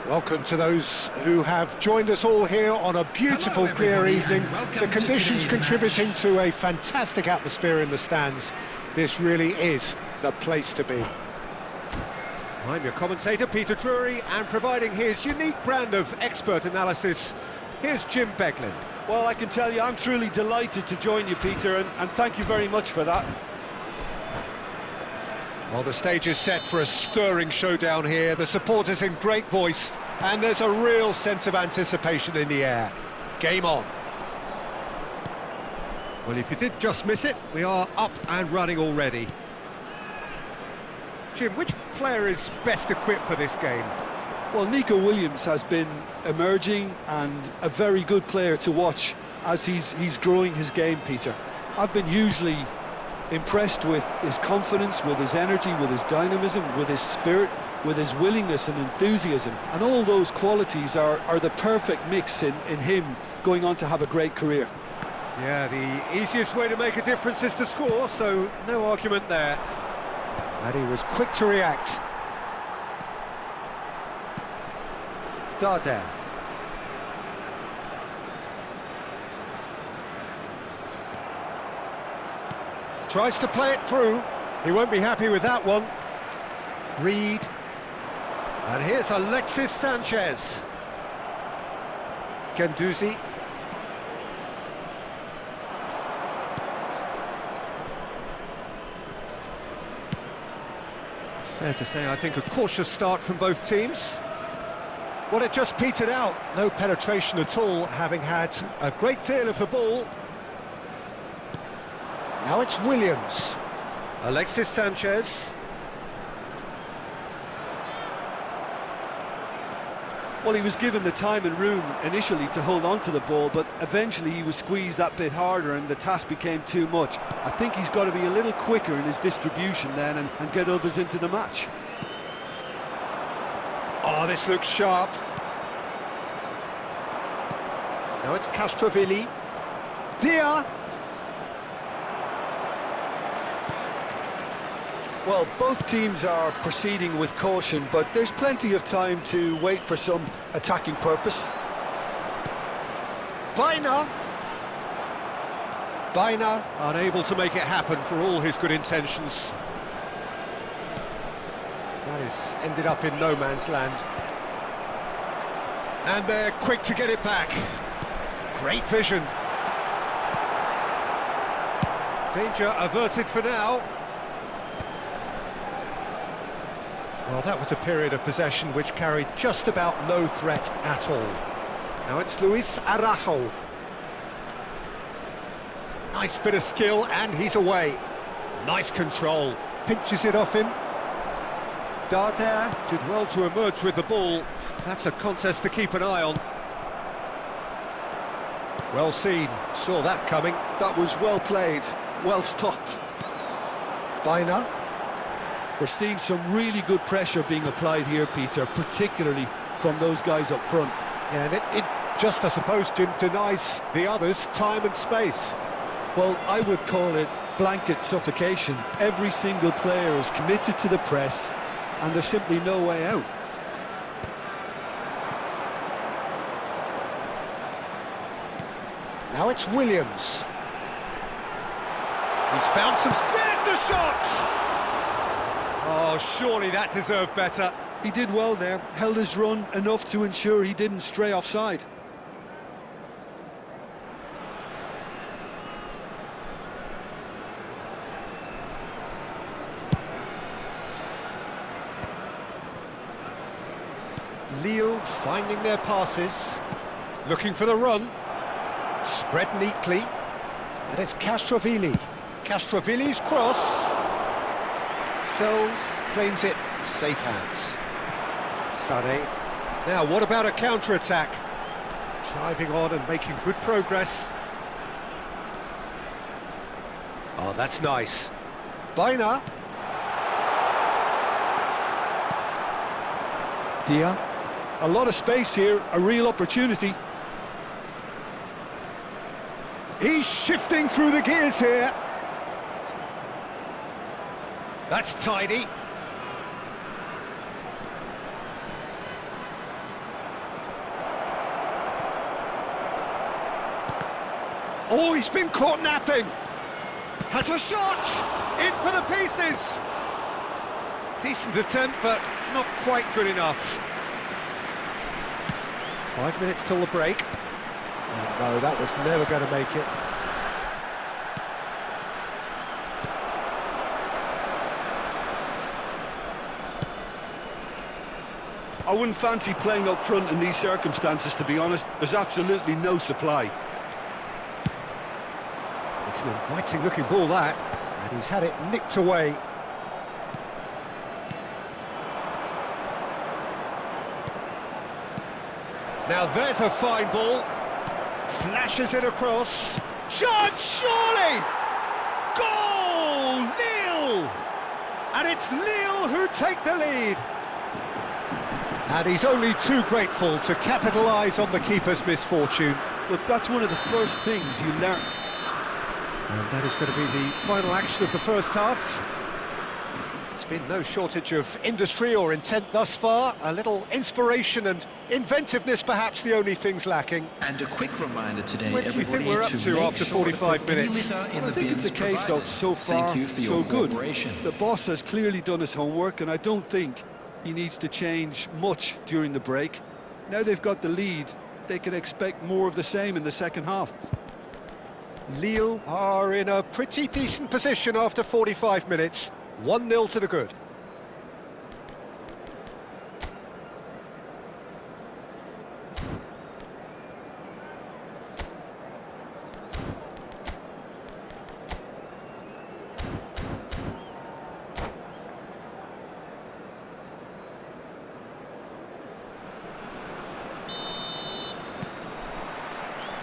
Welcome to those who have joined us all here on a beautiful, clear evening. The conditions contributing to a fantastic atmosphere in the stands. This really is the place to be. I'm your commentator, Peter Drury, and providing his unique brand of expert analysis, here's Jim Beglin. Well, I can tell you, I'm truly delighted to join you, Peter, and thank you very much for that. Well, the stage is set for a stirring showdown here. The supporters in great voice, and there's a real sense of anticipation in the air. Game on. Well, if you did just miss it, we are up and running already. Jim, which player is best equipped for this game? Well, Nico Williams has been emerging and a very good player to watch as he's growing his game, Peter. I've been hugely impressed with his confidence, with his energy, with his dynamism, with his spirit, with his willingness and enthusiasm, and all those qualities are the perfect mix in him going on to have a great career. Yeah, the easiest way to make a difference is to score, so no argument there. And he was quick to react. Darder. Tries to play it through. He won't be happy with that one. Reed. And here's Alexis Sanchez. Guendouzi. Fair to say, I think, a cautious start from both teams. Well, it just petered out. No penetration at all, having had a great deal of the ball. Now it's Williams. Alexis Sanchez. Well, he was given the time and room initially to hold on to the ball, but eventually he was squeezed that bit harder and the task became too much. I think he's got to be a little quicker in his distribution then and get others into the match. Oh, this looks sharp. Now it's Castrovilli. Dia. Well, both teams are proceeding with caution, but there's plenty of time to wait for some attacking purpose. Baina. Unable to make it happen for all his good intentions. That has ended up in no man's land. And they're quick to get it back. Great vision. Danger averted for now. Well, that was a period of possession which carried just about no threat at all. Now it's Luis Araujo. Nice bit of skill, and he's away. Nice control. Pinches it off him. Darder did well to emerge with the ball. That's a contest to keep an eye on. Well seen, saw that coming. That was well played, well stopped. Biner. We're seeing some really good pressure being applied here, Peter, particularly from those guys up front. Yeah, and it just, I suppose, Jim, denies the others time and space. Well, I would call it blanket suffocation. Every single player is committed to the press, and there's simply no way out. Now it's Williams. He's found some... There's the shot! Oh, surely that deserved better. He did well there, held his run enough to ensure he didn't stray offside. Lille finding their passes, looking for the run, spread neatly, and it's Castrovili. Castrovilli's cross, Sells claims it, safe hands. Sané. Now, what about a counter-attack? Driving on and making good progress. Oh, that's nice. Biner. Dia. A lot of space here, a real opportunity. He's shifting through the gears here. That's tidy. Oh, he's been caught napping. Has a shot. In for the pieces. Decent attempt, but not quite good enough. 5 minutes till the break. Oh, no, that was never going to make it. I wouldn't fancy playing up front in these circumstances, to be honest. There's absolutely no supply. It's an inviting-looking ball, that. And he's had it nicked away. Now there's a fine ball. Flashes it across. Shot, surely! Goal! Lille! And it's Lille who take the lead. And he's only too grateful to capitalise on the keeper's misfortune. Look, that's one of the first things you learn. And that is going to be the final action of the first half. There's been no shortage of industry or intent thus far. A little inspiration and inventiveness, perhaps the only things lacking. And a quick reminder today, Where do you think we're up to after 45 minutes? I think it's a case of so far, so good. The boss has clearly done his homework, and I don't think he needs to change much during the break. Now they've got the lead, they can expect more of the same in the second half. Lille are in a pretty decent position after 45 minutes. 1-0 to the good.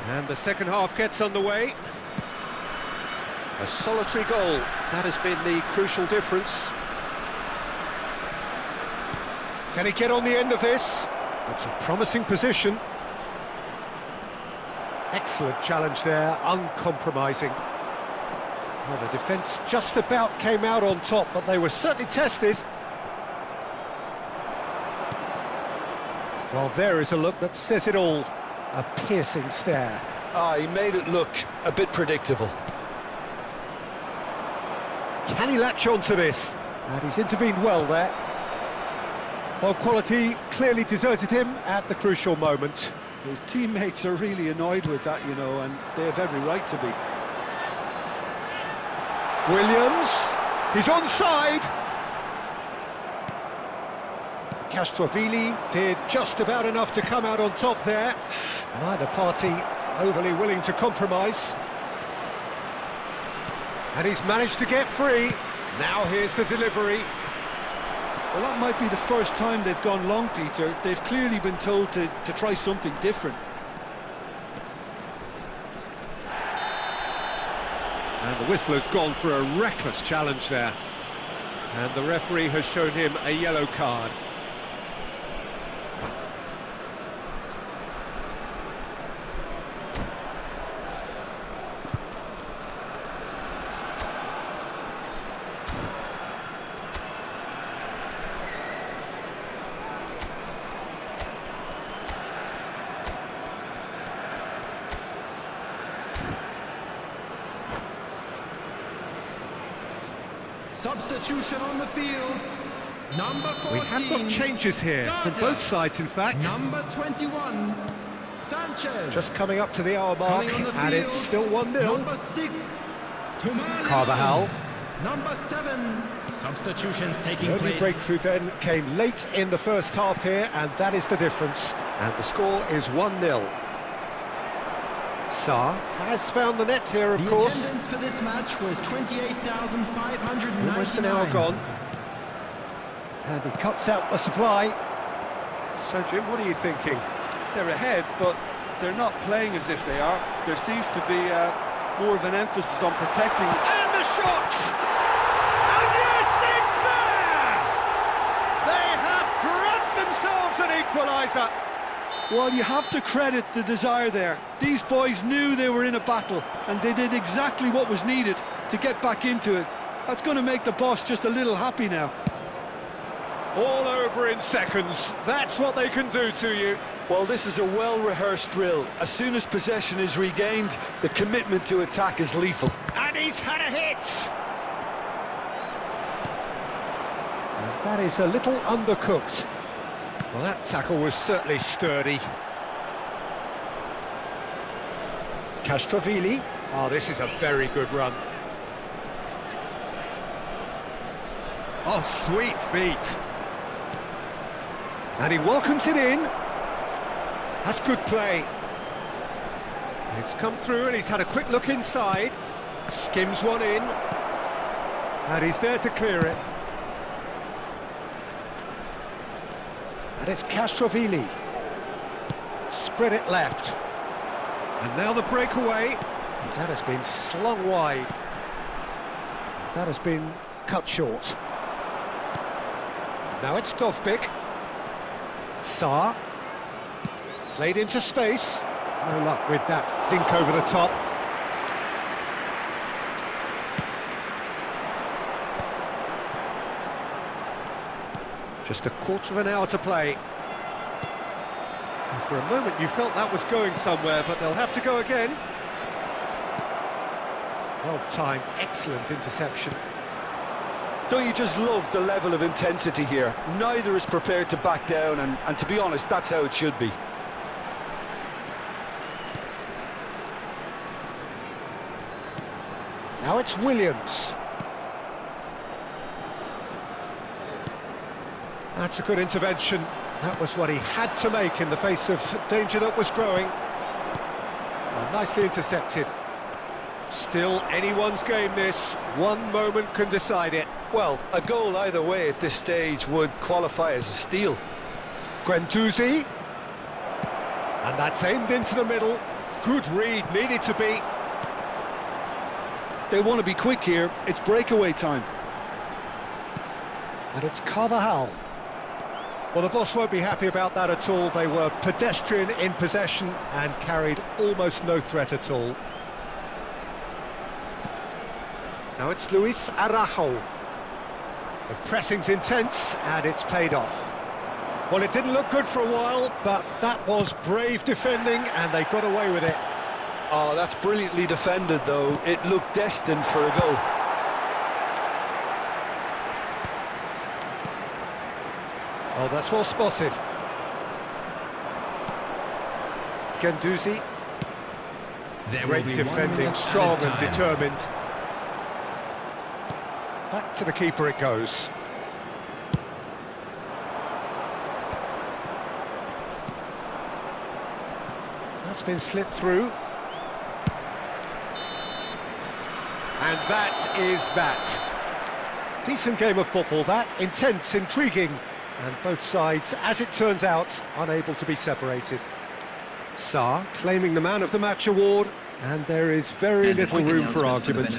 And the second half gets underway. A solitary goal, that has been the crucial difference. Can he get on the end of this? That's a promising position. Excellent challenge there, uncompromising. Well, the defence just about came out on top, but they were certainly tested. Well, there is a look that says it all. A piercing stare. Ah, he made it look a bit predictable. Can he latch on to this? And he's intervened well there. Well, quality clearly deserted him at the crucial moment. His teammates are really annoyed with that, you know, and they have every right to be. Williams, he's onside. Castrovili did just about enough to come out on top there. Neither party overly willing to compromise. And he's managed to get free. Now here's the delivery. Well, that might be the first time they've gone long, Peter. They've clearly been told to try something different. And the whistler's gone for a reckless challenge there. And the referee has shown him a yellow card. Substitution on the field. Number 14. We have got changes here from both sides, in fact. Number 21, Sanchez. Just coming up to the hour mark, Coming on the and field, it's still 1-0. Number 6, Carvajal. Number 7. Substitutions taking The only place. breakthrough then came late in the first half here, and that is the difference. And the score is 1-0. Sarr has found the net here, of The course. attendance for this match was 28,599. Almost an hour gone. And he cuts out the supply. So, Jim, what are you thinking? They're ahead, but they're not playing as if they are. There seems to be more of an emphasis on protecting. And the shot! And yes, it's there! They have grabbed themselves an equaliser. Well, you have to credit the desire there. These boys knew they were in a battle, and they did exactly what was needed to get back into it. That's going to make the boss just a little happy now. All over in seconds. That's what they can do to you. Well, this is a well-rehearsed drill. As soon as possession is regained, the commitment to attack is lethal. And he's had a hit. And that is a little undercooked. Well, that tackle was certainly sturdy. Castrovilli. Oh, this is a very good run. Oh, sweet feet. And he welcomes it in. That's good play. It's come through and he's had a quick look inside. Skims one in. And he's there to clear it. And it's Castrovilli. Spread it left. And now the breakaway. That has been slung wide. That has been cut short. Now it's Dovbyk. Sarr. Played into space. No luck with that dink over the top. Just a quarter of an hour to play. And for a moment you felt that was going somewhere, but they'll have to go again. Well timed, excellent interception. Don't you just love the level of intensity here? Neither is prepared to back down, and to be honest, that's how it should be. Now it's Williams. That's a good intervention. That was what he had to make in the face of danger that was growing. Well, nicely intercepted. Still anyone's game this. One moment can decide it. Well, a goal either way at this stage would qualify as a steal. Guendouzi. And that's aimed into the middle. Good read, needed to be. They want to be quick here. It's breakaway time. And it's Carvajal. Well, the boss won't be happy about that at all. They were pedestrian in possession and carried almost no threat at all. Now it's Luis Araujo. The pressing's intense and it's paid off. Well, it didn't look good for a while, but that was brave defending and they got away with it. Oh, that's brilliantly defended, though. It looked destined for a goal. Oh, that's well spotted. Guendouzi. Great defending, strong and determined. Back to the keeper it goes. That's been slipped through. And that is that. Decent game of football, that. Intense, intriguing. And both sides, as it turns out, unable to be separated. Sarr claiming the man of the match award. And there is very little room for argument.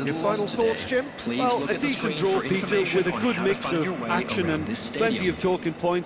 Your final thoughts, Jim? Well, a decent draw, Peter, with a good mix of action and plenty of talking points.